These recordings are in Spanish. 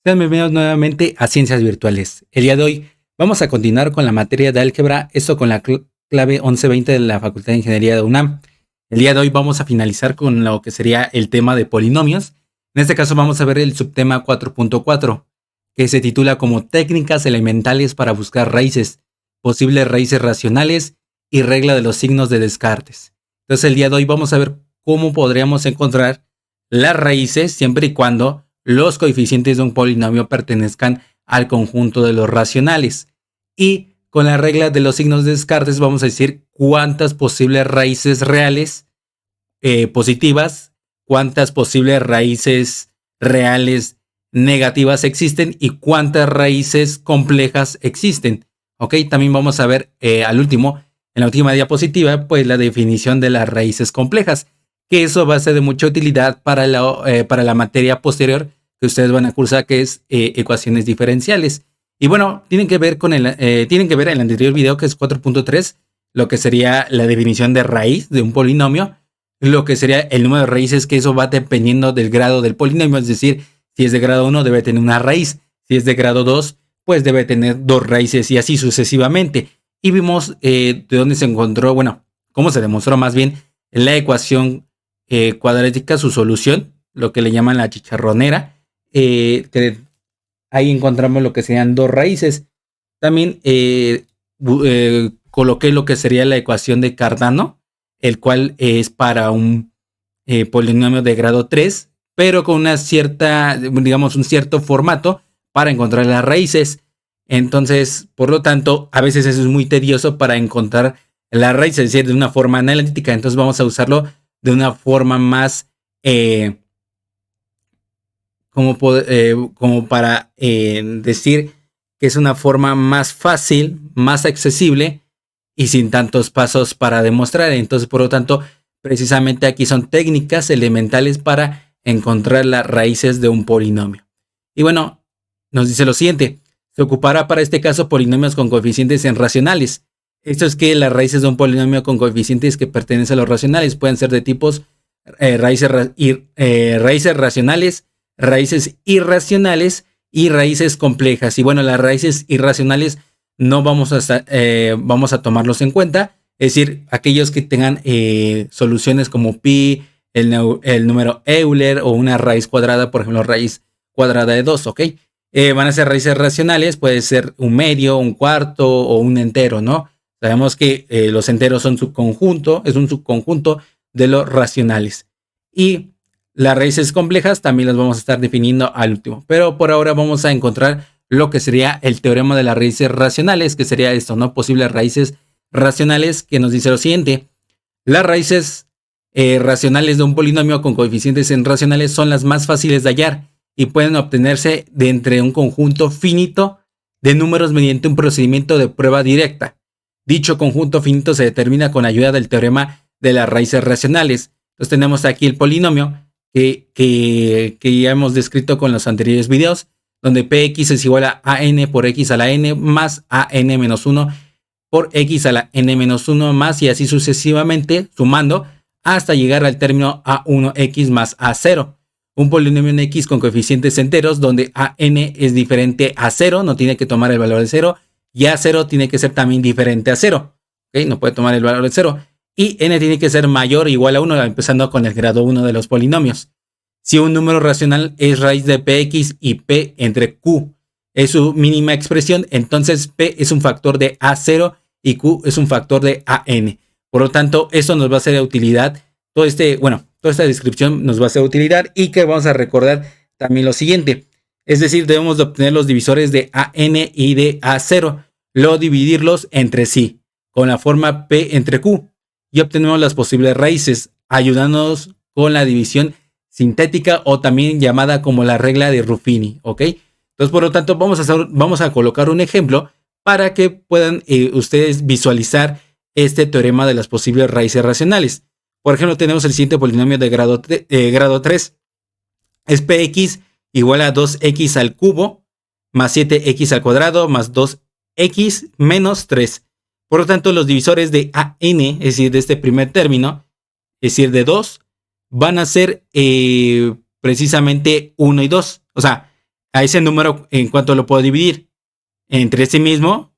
Sean bienvenidos nuevamente a Ciencias Virtuales. El día de hoy vamos a continuar con la materia de álgebra, esto con la clave 1120 de la Facultad de Ingeniería de UNAM. El día de hoy vamos a finalizar con lo que sería el tema de polinomios. En este caso vamos a ver el subtema 4.4, que se titula como Técnicas elementales para buscar raíces, posibles raíces racionales y regla de los signos de Descartes. Entonces el día de hoy vamos a ver cómo podríamos encontrar las raíces siempre y cuando los coeficientes de un polinomio pertenezcan al conjunto de los racionales. Y con la regla de los signos de Descartes vamos a decir cuántas posibles raíces reales positivas, cuántas posibles raíces reales negativas existen y cuántas raíces complejas existen. Ok, también vamos a ver al último, en la última diapositiva, pues la definición de las raíces complejas, que eso va a ser de mucha utilidad para la materia posterior que ustedes van a cursar, que es ecuaciones diferenciales. Y bueno, tienen que ver en el anterior video, que es 4.3, lo que sería la definición de raíz de un polinomio, lo que sería el número de raíces, que eso va dependiendo del grado del polinomio, es decir, si es de grado 1 debe tener una raíz, si es de grado 2 pues debe tener dos raíces y así sucesivamente. Y vimos de dónde se encontró, bueno, cómo se demostró más bien la ecuación cuadrática, su solución, lo que le llaman la chicharronera, que ahí encontramos lo que serían dos raíces. También coloqué lo que sería la ecuación de Cardano, el cual es para un polinomio de grado 3, pero con una cierta, digamos, un cierto formato para encontrar las raíces. Entonces, por lo tanto, a veces eso es muy tedioso para encontrar la raíz, es decir, de una forma analítica. Entonces vamos a usarlo de una forma más como para decir que es una forma más fácil, más accesible y sin tantos pasos para demostrar. Entonces, por lo tanto, precisamente aquí son técnicas elementales para encontrar las raíces de un polinomio. Y bueno, nos dice lo siguiente: se ocupará para este caso polinomios con coeficientes en racionales. Esto es que las raíces de un polinomio con coeficientes que pertenecen a los racionales pueden ser de tipos raíces racionales, raíces irracionales y raíces complejas. Y bueno, las raíces irracionales no vamos a tomarlos en cuenta, es decir, aquellos que tengan soluciones como pi, el número Euler o una raíz cuadrada, por ejemplo, raíz cuadrada de 2, ¿ok? Van a ser raíces racionales, puede ser un medio, un cuarto o un entero, ¿no? Sabemos que los enteros son subconjunto, es un subconjunto de los racionales. Y las raíces complejas también las vamos a estar definiendo al último. Pero por ahora vamos a encontrar lo que sería el teorema de las raíces racionales, que sería esto, ¿no? Posibles raíces racionales, que nos dice lo siguiente: las raíces racionales de un polinomio con coeficientes en racionales son las más fáciles de hallar y pueden obtenerse de entre un conjunto finito de números mediante un procedimiento de prueba directa. Dicho conjunto finito se determina con ayuda del teorema de las raíces racionales. Entonces tenemos aquí el polinomio que ya hemos descrito con los anteriores videos, donde px es igual a an por x a la n más an menos 1 por x a la n menos 1 más, y así sucesivamente, sumando hasta llegar al término a1x más a0. Un polinomio en x con coeficientes enteros donde an es diferente a 0, no tiene que tomar el valor de 0, y a0 tiene que ser también diferente a 0. ¿Okay? No puede tomar el valor de 0. Y n tiene que ser mayor o igual a 1, empezando con el grado 1 de los polinomios. Si un número racional es raíz de px y p entre q es su mínima expresión, entonces p es un factor de a0 y q es un factor de an. Por lo tanto, eso nos va a ser de utilidad. Toda esta descripción nos va a ser de utilidad, y que vamos a recordar también lo siguiente. Es decir, debemos de obtener los divisores de an y de a0, luego dividirlos entre sí con la forma p entre q y obtenemos las posibles raíces, ayudándonos con la división sintética, o también llamada como la regla de Ruffini, ¿ok? Entonces, por lo tanto, vamos a colocar un ejemplo para que puedan ustedes visualizar este teorema de las posibles raíces racionales. Por ejemplo, tenemos el siguiente polinomio de grado 3. Es px igual a 2x al cubo más 7x al cuadrado más 2x menos 3. Por lo tanto, los divisores de an, es decir, de este primer término, es decir, de 2, van a ser precisamente 1 y 2. O sea, a ese número en cuanto lo puedo dividir entre sí mismo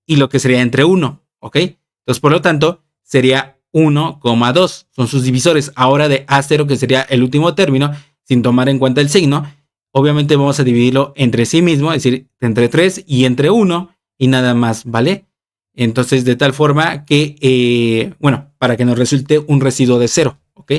y lo que sería entre 1, ¿ok? Entonces, por lo tanto, sería 1,2. Son sus divisores. Ahora de A0, que sería el último término, sin tomar en cuenta el signo, obviamente vamos a dividirlo entre sí mismo, es decir, entre 3 y entre 1 y nada más, ¿vale? Entonces, de tal forma que, para que nos resulte un residuo de 0, ¿ok?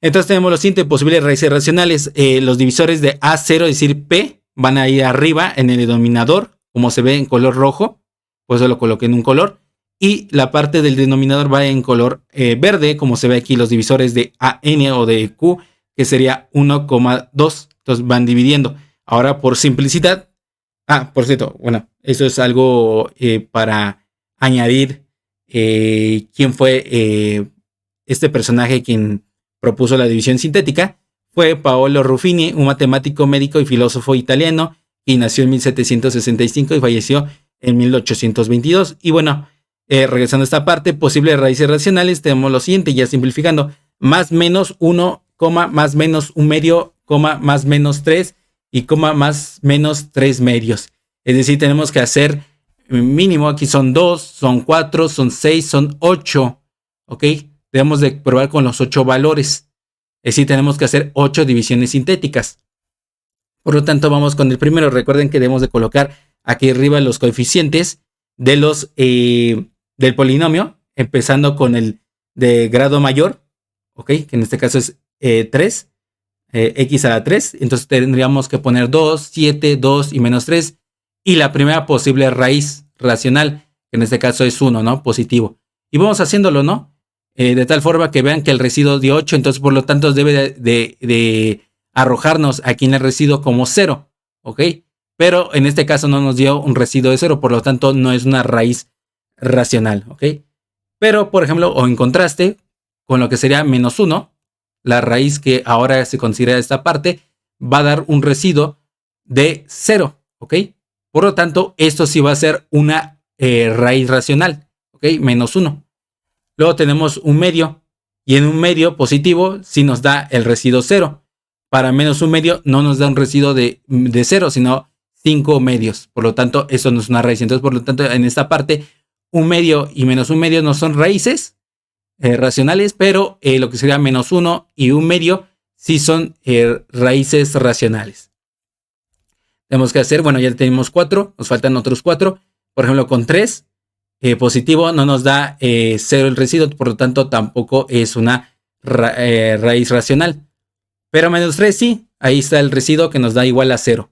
Entonces tenemos los siguientes posibles raíces racionales. Los divisores de A0, es decir, P, van a ir arriba en el denominador, como se ve en color rojo, por eso lo coloqué en un color. Y la parte del denominador va en color verde, como se ve aquí los divisores de AN o de Q, que sería 1,2. Entonces van dividiendo. Ahora, por simplicidad. Por cierto, bueno, eso es algo para añadir quién fue este personaje quien propuso la división sintética. Fue Paolo Ruffini, un matemático, médico y filósofo italiano, y nació en 1765 y falleció en 1822. Y bueno, regresando a esta parte, posibles raíces racionales, tenemos lo siguiente, ya simplificando: más menos 1, más menos un medio, más menos 3 y más menos 3 medios. Es decir, tenemos que hacer mínimo, aquí son 2, son 4, son 6, son 8, ¿ok? Debemos de probar con los 8 valores. Es decir, tenemos que hacer 8 divisiones sintéticas. Por lo tanto, vamos con el primero. Recuerden que debemos de colocar aquí arriba los coeficientes de los del polinomio, empezando con el de grado mayor, ¿ok? Que en este caso es 3, x a la 3. Entonces tendríamos que poner 2, 7, 2 y menos 3. Y la primera posible raíz racional, que en este caso es 1, ¿no? Positivo. Y vamos haciéndolo, ¿no? De tal forma que vean que el residuo dio 8, entonces por lo tanto debe de arrojarnos aquí en el residuo como 0, ¿ok? Pero en este caso no nos dio un residuo de 0, por lo tanto no es una raíz racional, ¿ok? Pero, por ejemplo, o en contraste con lo que sería menos 1, la raíz que ahora se considera esta parte va a dar un residuo de 0, ¿ok? Por lo tanto, esto sí va a ser una raíz racional, ¿ok? Menos 1. Luego tenemos un medio, y en un medio positivo sí nos da el residuo 0. Para menos un medio no nos da un residuo de 0, sino 5 medios. Por lo tanto, eso no es una raíz. Entonces, por lo tanto, en esta parte, un medio y menos un medio no son raíces racionales, pero lo que sería menos 1 y un medio sí son raíces racionales. Tenemos que hacer, bueno, ya tenemos 4, nos faltan otros 4. Por ejemplo, con 3 positivo no nos da 0 el residuo, por lo tanto tampoco es una raíz racional. Pero menos 3 sí, ahí está el residuo que nos da igual a 0.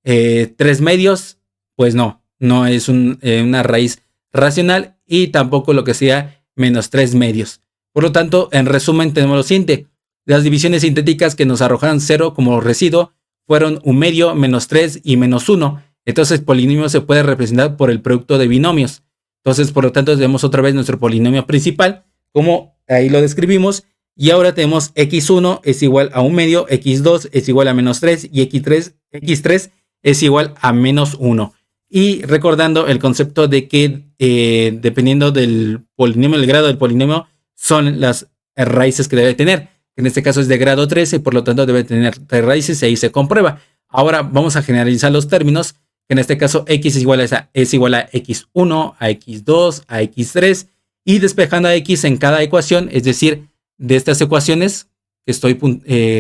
3 medios, pues no es una raíz racional, y tampoco lo que sea menos 3 medios. Por lo tanto, en resumen, tenemos lo siguiente: las divisiones sintéticas que nos arrojaron 0 como residuo fueron un medio, menos 3 y menos 1. Entonces, el polinomio se puede representar por el producto de binomios. Entonces, por lo tanto, vemos otra vez nuestro polinomio principal, como ahí lo describimos. Y ahora tenemos x1 es igual a un medio, x2 es igual a menos 3 y x3 es igual a menos 1. Y recordando el concepto de que dependiendo del polinomio, el grado del polinomio, son las raíces que debe tener. En este caso es de grado 13, por lo tanto debe tener 3 raíces y ahí se comprueba. Ahora vamos a generalizar los términos. En este caso x es igual a x1, a x2, a x3, y despejando a x en cada ecuación, es decir, de estas ecuaciones que estoy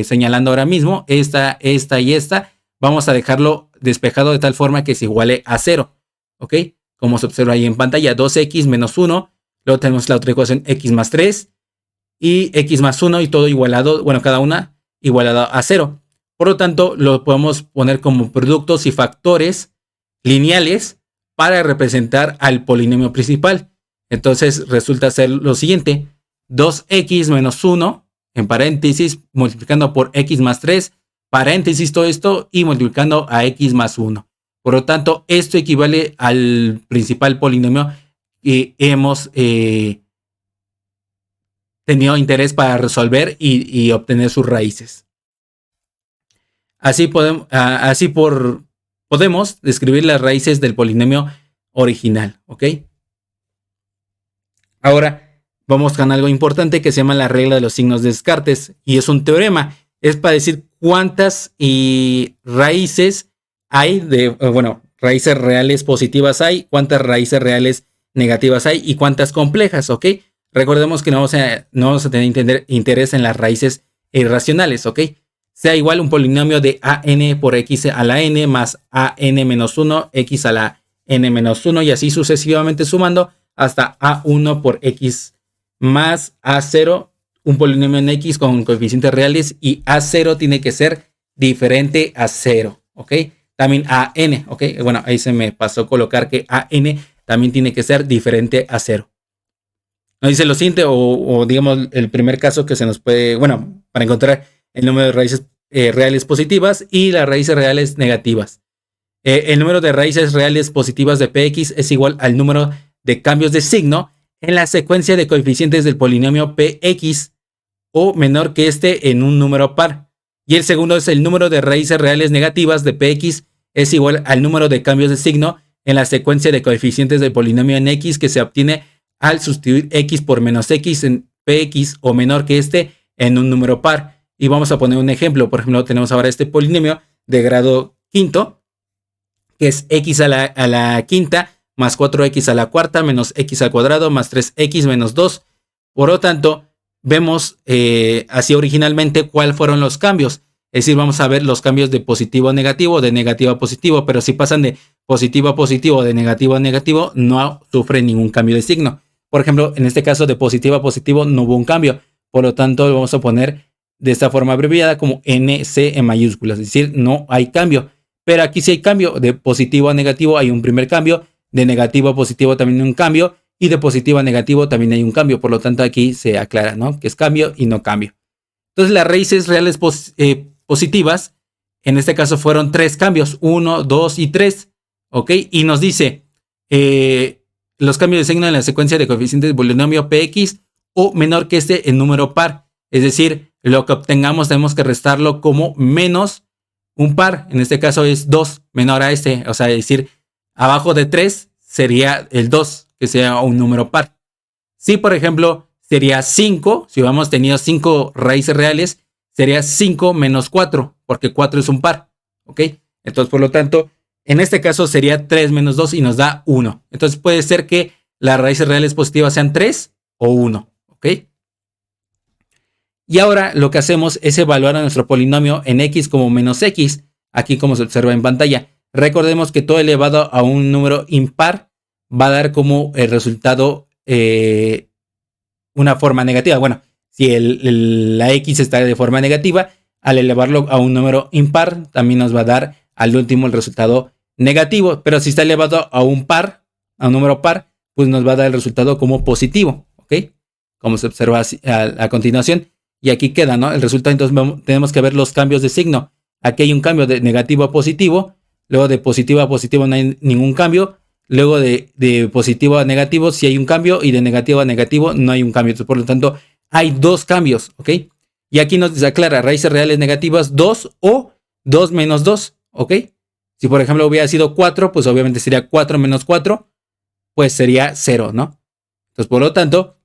señalando ahora mismo, esta y esta, vamos a dejarlo despejado de tal forma que se iguale a 0, ¿ok? Como se observa ahí en pantalla, 2x menos 1, luego tenemos la otra ecuación, x más 3 y x más 1, y todo igualado, bueno, cada una igualada a 0. Por lo tanto, lo podemos poner como productos y factores lineales para representar al polinomio principal. Entonces resulta ser lo siguiente: 2x menos 1, en paréntesis, multiplicando por x más 3, paréntesis todo esto, y multiplicando a x más 1. Por lo tanto, esto equivale al principal polinomio que hemos tenido interés para resolver y obtener sus raíces. Así podemos describir las raíces del polinomio original, ¿ok? Ahora vamos con algo importante que se llama la regla de los signos de Descartes, y es un teorema. Es para decir cuántas raíces hay raíces reales positivas hay, cuántas raíces reales negativas hay y cuántas complejas, ¿ok? Recordemos que no vamos a tener interés en las raíces irracionales, ¿ok? Sea igual un polinomio de an por x a la n más an menos 1, x a la n menos 1 y así sucesivamente sumando hasta a1 por x más a0, un polinomio en x con coeficientes reales y a0 tiene que ser diferente a 0, ¿ok? También an, ¿ok? Bueno, ahí se me pasó colocar que an también tiene que ser diferente a 0. Nos dice lo siguiente, o digamos el primer caso que se nos puede, bueno, para encontrar el número de raíces reales positivas y las raíces reales negativas. El número de raíces reales positivas de px es igual al número de cambios de signo en la secuencia de coeficientes del polinomio px o menor que este en un número par. Y el segundo es el número de raíces reales negativas de px es igual al número de cambios de signo en la secuencia de coeficientes del polinomio en x que se obtiene al sustituir x por menos x en px o menor que este en un número par. Y vamos a poner un ejemplo. Por ejemplo, tenemos ahora este polinomio de grado quinto, que es x a la quinta más 4x a la cuarta menos x al cuadrado más 3x menos 2. Por lo tanto, vemos así originalmente cuáles fueron los cambios. Es decir, vamos a ver los cambios de positivo a negativo, de negativo a positivo, pero si pasan de positivo a positivo, de negativo a negativo, no sufre ningún cambio de signo. Por ejemplo, en este caso de positivo a positivo no hubo un cambio. Por lo tanto, lo vamos a poner de esta forma abreviada como NC en mayúsculas. Es decir, no hay cambio. Pero aquí sí hay cambio. De positivo a negativo hay un primer cambio. De negativo a positivo también hay un cambio. Y de positivo a negativo también hay un cambio. Por lo tanto, aquí se aclara, ¿no? Que es cambio y no cambio. Entonces, las raíces reales positivas, en este caso fueron 3 cambios. 1, 2 y 3. ¿Ok? Y nos dice los cambios de signo en la secuencia de coeficientes del polinomio px o menor que este en número par. Es decir, lo que obtengamos tenemos que restarlo como menos un par. En este caso es 2 menor a este. O sea, es decir, abajo de 3 sería el 2, que sea un número par. Si, por ejemplo, sería 5, si hubiéramos tenido 5 raíces reales, sería 5 menos 4, porque 4 es un par. ¿Ok? Entonces, por lo tanto, en este caso sería 3 menos 2 y nos da 1. Entonces puede ser que las raíces reales positivas sean 3 o 1. ¿Ok? Y ahora lo que hacemos es evaluar a nuestro polinomio en x como menos x, aquí como se observa en pantalla. Recordemos que todo elevado a un número impar va a dar como el resultado una forma negativa. Bueno, si la x está de forma negativa, al elevarlo a un número impar también nos va a dar al último el resultado negativo. Pero si está elevado a un par, a un número par, pues nos va a dar el resultado como positivo. ¿Ok? Como se observa a continuación. Y aquí queda, ¿no? El resultado, entonces tenemos que ver los cambios de signo. Aquí hay un cambio de negativo a positivo. Luego de positivo a positivo no hay ningún cambio. Luego de positivo a negativo sí hay un cambio. Y de negativo a negativo no hay un cambio. Entonces, por lo tanto, hay 2 cambios, ¿ok? Y aquí nos aclara raíces reales negativas 2 o 2 menos 2, ¿ok? Si, por ejemplo, hubiera sido 4, pues obviamente sería 4 menos 4, pues sería 0, ¿no? Entonces, por lo tanto,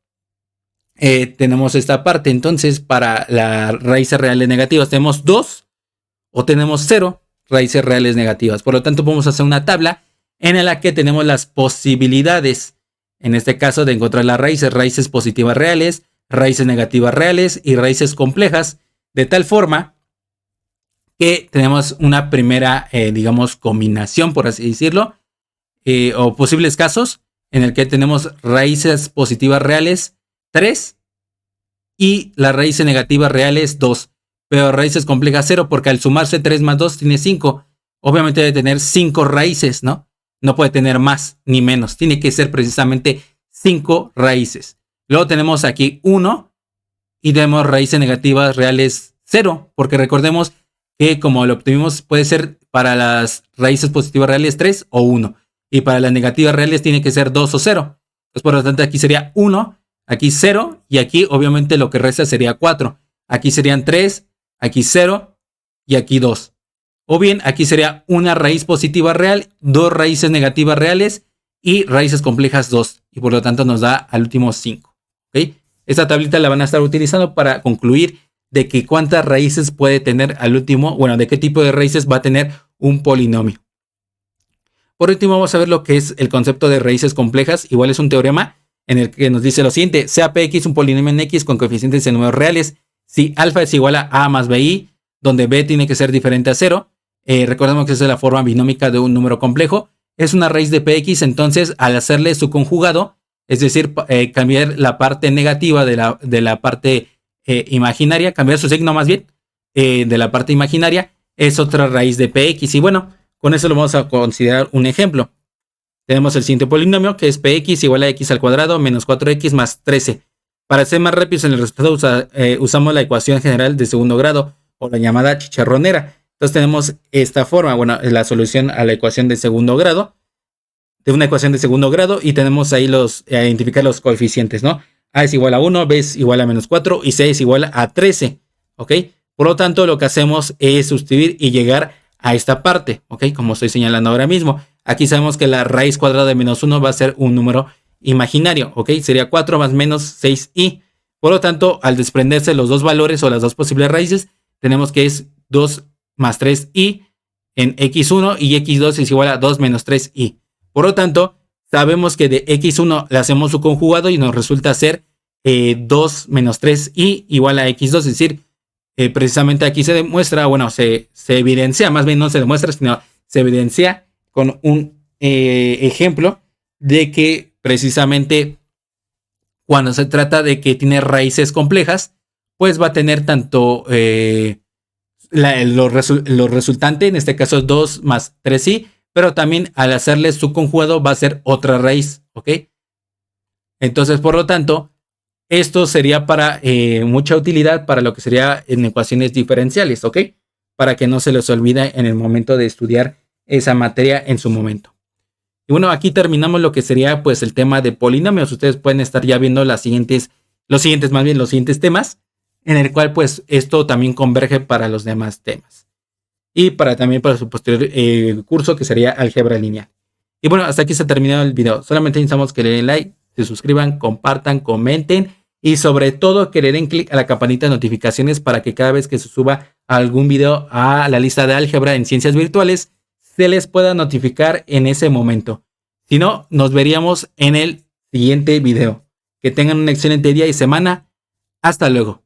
tenemos esta parte. Entonces, para las raíces reales negativas tenemos 2 o tenemos 0 raíces reales negativas. Por lo tanto, vamos a hacer una tabla en la que tenemos las posibilidades, en este caso, de encontrar las raíces positivas reales, raíces negativas reales y raíces complejas, de tal forma que tenemos una primera, digamos, combinación, por así decirlo, o posibles casos en el que tenemos raíces positivas reales 3 y las raíces negativas reales 2, pero raíces complejas 0, porque al sumarse 3 más 2 tiene 5. Obviamente debe tener 5 raíces, ¿no? No puede tener más ni menos, tiene que ser precisamente 5 raíces. Luego tenemos aquí 1 y tenemos raíces negativas reales 0, porque recordemos que como lo obtuvimos puede ser para las raíces positivas reales 3 o 1, y para las negativas reales tiene que ser 2 o 0. Entonces, por lo tanto, aquí sería 1, aquí 0, y aquí obviamente lo que resta sería 4. Aquí serían 3, aquí 0 y aquí 2. O bien, aquí sería una raíz positiva real, 2 raíces negativas reales y raíces complejas 2. Y por lo tanto nos da al último 5. ¿Okay? Esta tablita la van a estar utilizando para concluir de que cuántas raíces puede tener al último, bueno, de qué tipo de raíces va a tener un polinomio. Por último, vamos a ver lo que es el concepto de raíces complejas. Igual es un teorema en el que nos dice lo siguiente: sea Px un polinomio en X con coeficientes en números reales si alfa es igual a más bi, donde b tiene que ser diferente a 0. Recordemos que esa es la forma binómica de un número complejo. Es una raíz de Px, entonces al hacerle su conjugado, es decir, cambiar la parte negativa de la parte imaginaria, cambiar su signo más bien, de la parte imaginaria, es otra raíz de Px. Y bueno, con eso lo vamos a considerar un ejemplo. Tenemos el siguiente polinomio, que es Px igual a x al cuadrado menos 4x más 13. Para ser más rápidos en el resultado, usamos la ecuación general de segundo grado, o la llamada chicharronera. Entonces tenemos esta forma, bueno, la solución a la ecuación de segundo grado, de una ecuación de segundo grado, y tenemos ahí identificar los coeficientes, ¿no? A es igual a 1, B es igual a menos 4 y C es igual a 13, ¿ok? Por lo tanto, lo que hacemos es sustituir y llegar a esta parte, ¿ok? Como estoy señalando ahora mismo. Aquí sabemos que la raíz cuadrada de menos 1 va a ser un número imaginario, ¿ok? Sería 4 más menos 6i. Por lo tanto, al desprenderse los dos valores o las dos posibles raíces, tenemos que es 2 más 3i en x1 y x2 es igual a 2 menos 3i. Por lo tanto, sabemos que de x1 le hacemos su conjugado y nos resulta ser 2 menos 3i igual a x2, es decir, precisamente aquí se demuestra, bueno, se evidencia, más bien no se demuestra, sino se evidencia con un ejemplo de que precisamente cuando se trata de que tiene raíces complejas, pues va a tener tanto lo resultante, en este caso 2 más 3i, pero también al hacerle su conjugado va a ser otra raíz, ¿ok? Entonces, por lo tanto, esto sería para mucha utilidad para lo que sería en ecuaciones diferenciales, ¿ok? Para que no se les olvide en el momento de estudiar esa materia en su momento. Y bueno, aquí terminamos lo que sería pues el tema de polinomios. Ustedes pueden estar ya viendo los siguientes temas, en el cual pues esto también converge para los demás temas. Y también para su posterior curso, que sería álgebra lineal. Y bueno, hasta aquí se ha terminado el video. Solamente necesitamos que le den like, se suscriban, compartan, comenten y sobre todo que le den clic a la campanita de notificaciones para que cada vez que se suba algún video a la lista de álgebra en ciencias virtuales se les pueda notificar en ese momento. Si no, nos veríamos en el siguiente video. Que tengan un excelente día y semana. Hasta luego.